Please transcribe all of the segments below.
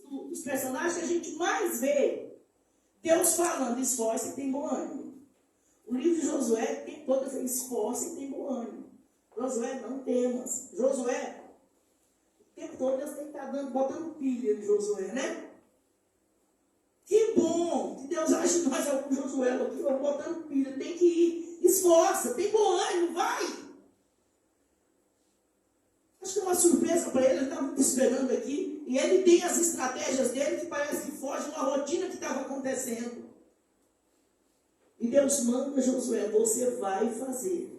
dos personagens que a gente mais vê Deus falando, esforça e tem bom ânimo. O livro de Josué tem todo esse esforço e tem bom ânimo. Josué, não temas. Josué, o tempo todo Deus tem que estar botando pilha em Josué, né? Que bom que Deus age mais algum Josué aqui, botando pilha. Tem que ir, esforça, tem bom ânimo, vai. Acho que é uma surpresa para ele estava muito esperando aqui. E ele tem as estratégias dele que parece que fogem uma rotina que estava acontecendo. E Deus manda Josué, você vai fazer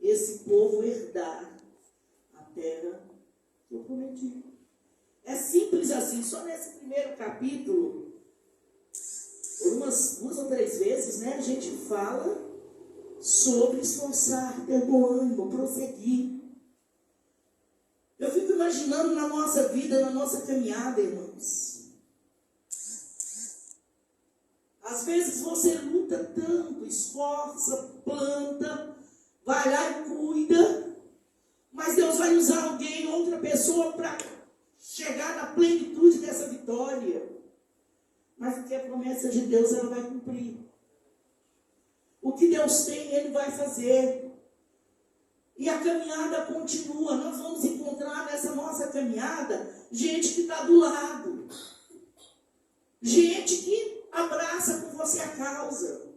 esse povo herdar a terra que eu prometi. É simples assim, só nesse primeiro capítulo, por umas 2 ou 3 vezes, né, a gente fala sobre esforçar, ter bom ânimo, prosseguir. Eu fico imaginando na nossa vida, na nossa caminhada, irmãos. Às vezes você luta tanto, esforça, planta, vai lá e cuida, mas Deus vai usar alguém, outra pessoa, para chegar na plenitude dessa vitória. Mas o que é promessa de Deus, ela vai cumprir. O que Deus tem, Ele vai fazer. E a caminhada continua. Nós vamos encontrar nessa nossa caminhada gente que está do lado. Gente que abraça com você a causa.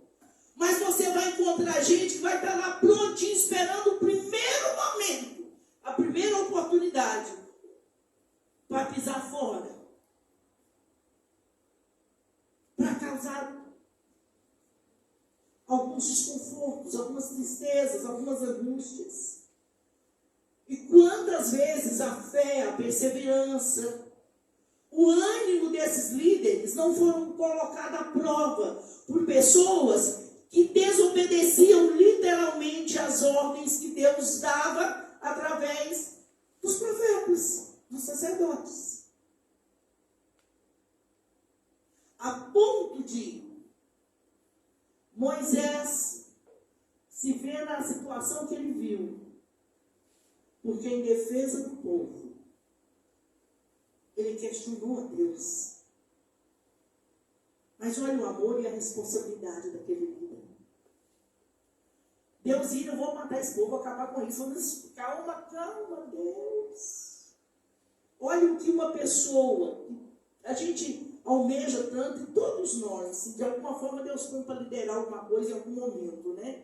Mas você vai encontrar gente que vai estar lá prontinho, esperando o primeiro momento, a primeira oportunidade para pisar fora, para causar alguns desconfortos, algumas tristezas, algumas angústias. E quantas vezes a fé, a perseverança, o ânimo desses líderes não foram colocados à prova por pessoas que desobedeciam literalmente às ordens que Deus dava através dos profetas, dos sacerdotes. A ponto de Moisés se ver na situação que ele viu, porque em defesa do povo, ele questionou a Deus. Mas olha o amor e a responsabilidade daquele líder. Deus ia, eu vou matar esse povo, vou acabar com isso. Mas calma, Deus. Olha o que uma pessoa, a gente almeja tanto, e todos nós, de alguma forma Deus põe para liderar alguma coisa em algum momento, né?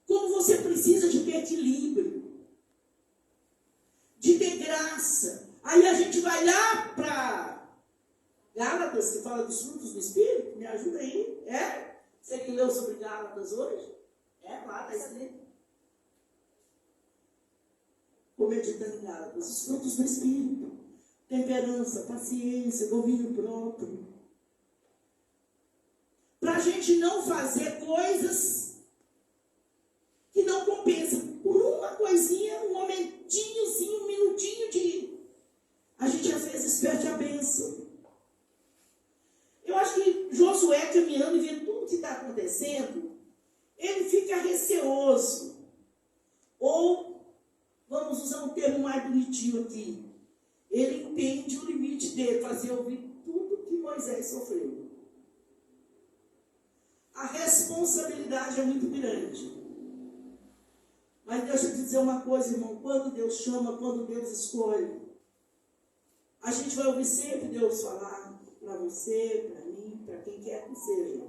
Como você precisa de ter equilíbrio, de ter graça. Aí a gente vai lá para Gálatas, que fala dos frutos do Espírito. Me ajuda aí. É? Você que leu sobre Gálatas hoje? É, lá está escrito. Vou meditando em Gálatas. Os frutos do Espírito. Temperança, paciência, domínio próprio. Para a gente não fazer coisas que não compensam. Por uma coisinha, um momentinhozinho, um minutinho de... A gente às vezes perde a bênção. Eu acho que Josué, caminhando e vendo tudo que está acontecendo, ele fica receoso. Ou, vamos usar um termo mais bonitinho aqui, ele entende o limite dele, fazer ouvir tudo que Moisés sofreu. A responsabilidade é muito grande. Mas deixa eu te dizer uma coisa, irmão, quando Deus chama, quando Deus escolhe, a gente vai ouvir sempre Deus falar para você, para mim, para quem quer que seja.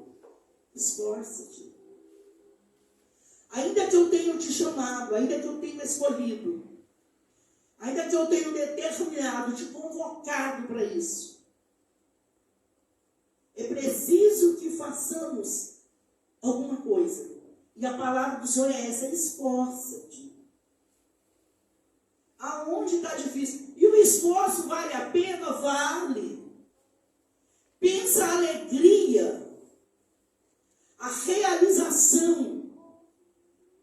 Esforça-te. Ainda que eu tenha te chamado, ainda que eu tenha escolhido, ainda que eu tenha determinado, te convocado para isso, é preciso que façamos alguma coisa. E a palavra do Senhor é essa: esforça-te. Aonde está difícil? E o esforço vale a pena? Vale. Pensa a alegria, a realização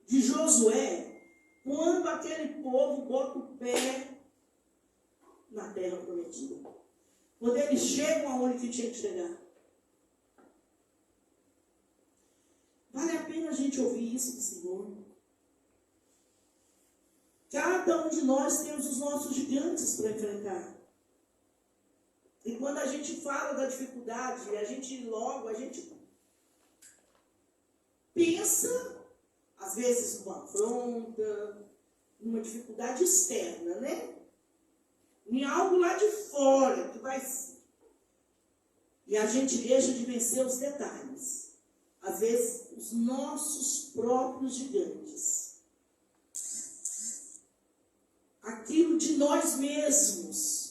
de Josué, quando aquele povo bota o pé na terra prometida. Quando eles chegam aonde que tinha que chegar. Vale a pena a gente ouvir isso do Senhor. Cada um de nós temos os nossos gigantes para enfrentar. E quando a gente fala da dificuldade, a gente pensa, às vezes, numa afronta, numa dificuldade externa, né? Em algo lá de fora que vai. E a gente deixa de vencer os detalhes. Às vezes, os nossos próprios gigantes. Aquilo de nós mesmos.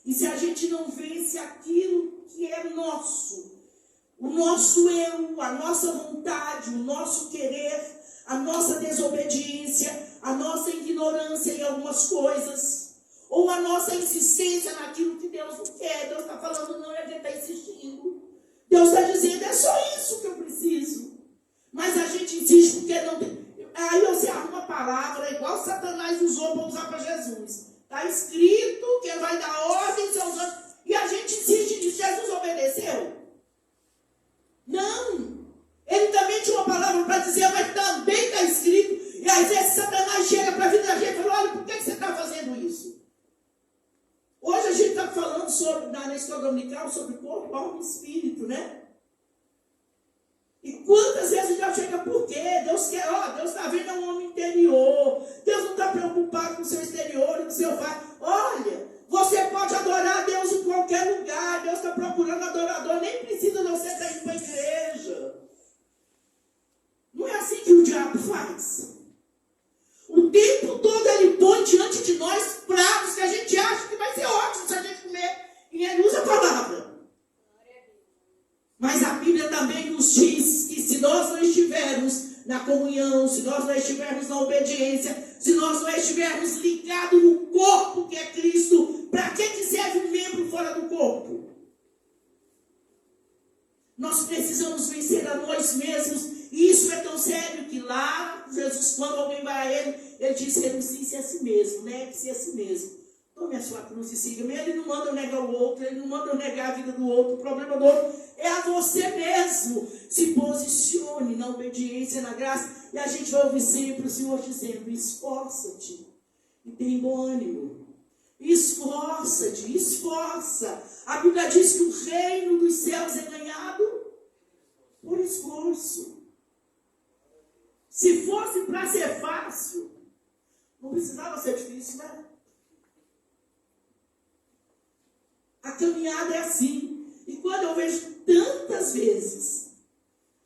E se a gente não vence aquilo que é nosso, o nosso eu, a nossa vontade, o nosso querer, a nossa desobediência, a nossa ignorância em algumas coisas, ou a nossa insistência naquilo que Deus não quer, Deus está falando não e a gente está insistindo. Deus está dizendo, é só isso que eu preciso. Mas a gente insiste porque não tem. Aí você arruma a palavra, igual Satanás usou para usar para Jesus. Está escrito que ele vai dar ordem, seus anjos. E a gente insiste nisso. Jesus obedeceu? Não. Ele também tinha uma palavra para dizer, mas também está escrito. E às vezes Satanás chega para a vida da gente e fala, olha, por que você está fazendo isso? Hoje a gente está falando sobre, na escola dominical, sobre corpo, alma e espírito, né? E quantas vezes Deus chega, por quê? Deus quer, Deus está vendo um homem interior. Deus não está preocupado com o seu exterior e com o seu pai. Olha, você pode adorar a Deus em qualquer lugar. Deus está procurando adorador. Nem precisa você estar indo para a igreja. Não é assim que o diabo faz. O tempo todo ele põe diante de nós pratos que a gente acha que vai ser ótimo se a gente comer. E ele usa a palavra. Mas a Bíblia também nos diz que se nós não estivermos na comunhão, se nós não estivermos na obediência, se nós não estivermos ligados no corpo que é Cristo, para que serve um membro fora do corpo? Nós precisamos vencer a nós mesmos. E isso é tão sério que lá, Jesus, quando alguém vai a ele diz, renuncie-se a si mesmo, negue-se a si mesmo. Tome a sua cruz e siga-me. Ele não manda eu negar o outro, ele não manda eu negar a vida do outro, o problema do outro é a você mesmo. Se posicione na obediência, na graça, e a gente vai ouvir sempre o Senhor dizendo, esforça-te e tem bom ânimo. Esforça-te, esforça. A Bíblia diz que o reino dos céus é ganhado por esforço. Se fosse para ser fácil, não precisava ser difícil, né? A caminhada é assim. E quando eu vejo tantas vezes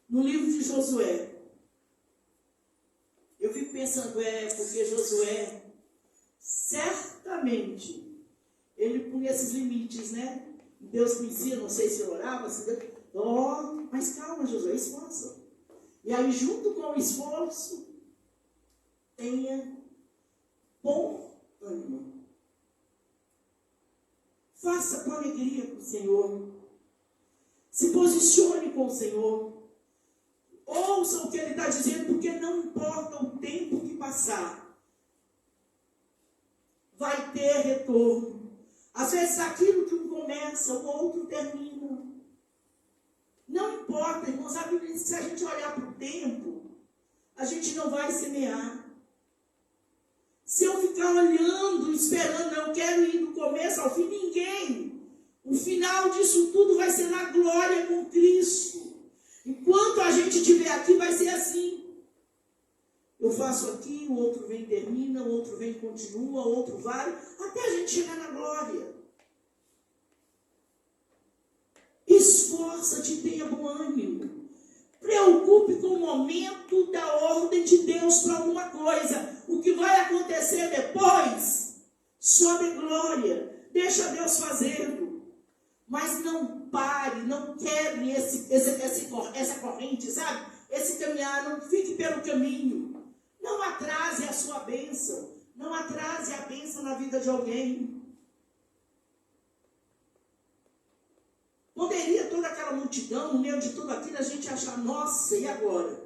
no livro de Josué, eu fico pensando, porque Josué, certamente, ele punha esses limites, né? Deus me ensina, não sei se eu orava, mas calma, Josué, esforça. E aí, junto com o esforço, tenha bom ânimo. Faça com alegria com o Senhor. Se posicione com o Senhor. Ouça o que Ele está dizendo, porque não importa o tempo que passar. Vai ter retorno. Às vezes aquilo que um começa, o outro termina. Não importa, irmãos. A Bíblia diz que se a gente olhar para o tempo, a gente não vai semear. Se eu ficar olhando, esperando, eu quero ir do começo ao fim, ninguém. O final disso tudo vai ser na glória com Cristo. Enquanto a gente estiver aqui, vai ser assim. Eu faço aqui, o outro vem e termina, o outro vem e continua, o outro vai, até a gente chegar na glória. Esforça-te e tenha bom ânimo. Preocupe com o momento da ordem de Deus para alguma coisa. O que vai acontecer depois, sobe glória. Deixa Deus fazendo. Mas não pare, não quebre essa corrente, sabe? Esse caminhar, não fique pelo caminho. Não atrase a sua bênção. Não atrase a bênção na vida de alguém. Poderia toda aquela multidão, no meio de tudo aquilo, a gente achar, nossa, e agora?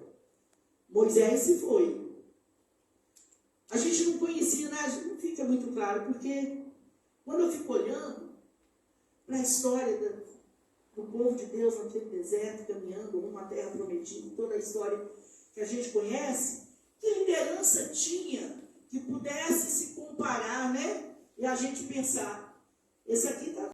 Moisés se foi. A gente não conhecia, né? A gente não fica muito claro, porque quando eu fico olhando para a história do povo de Deus naquele deserto, caminhando rumo à terra prometida, toda a história que a gente conhece, que liderança tinha que pudesse se comparar, né? E a gente pensar, esse aqui está